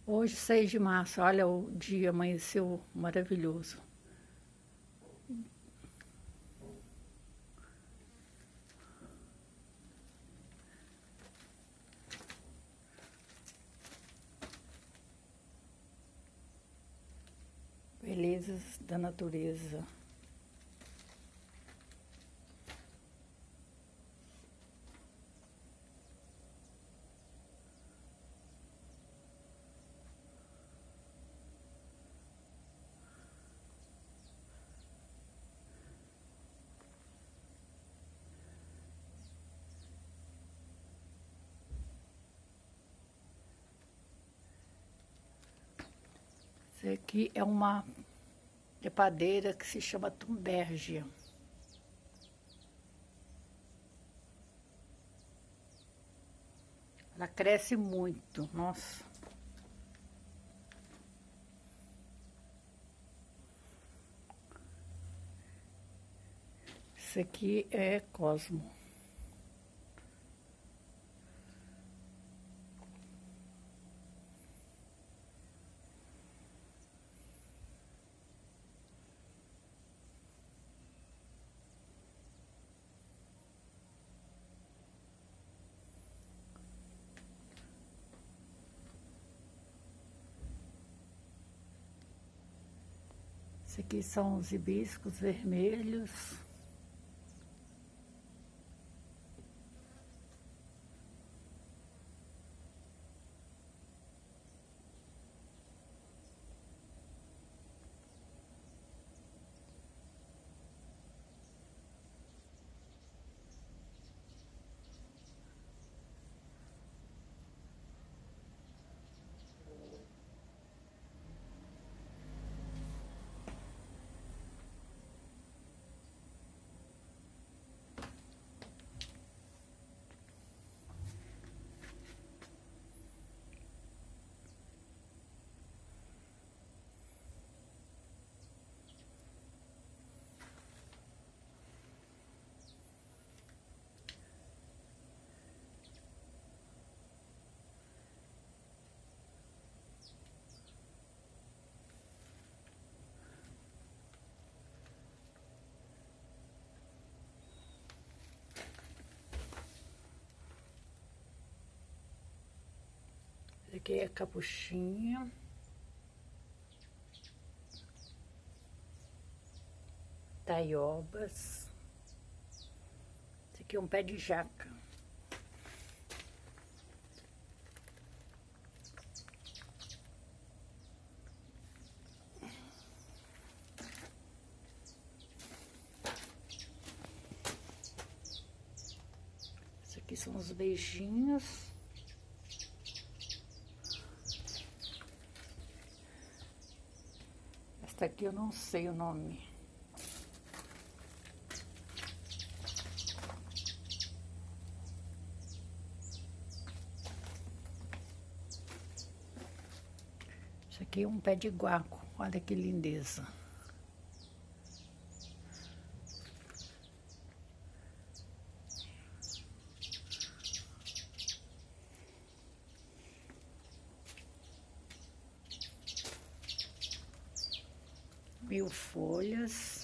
Hoje, 6 de março, olha, o dia amanheceu maravilhoso. Belezas da natureza. Isso aqui é uma trepadeira que se chama Thunbergia. Ela cresce muito, nossa. Isso aqui é Cosmo. Esse aqui são os hibiscos vermelhos. Esse aqui é capuchinha. Taiobas. Esse aqui é um pé de jaca. Esse aqui são os beijinhos. Esta aqui eu não sei o nome. Esse aqui é um pé de guaco. Olha que lindeza. Mil folhas.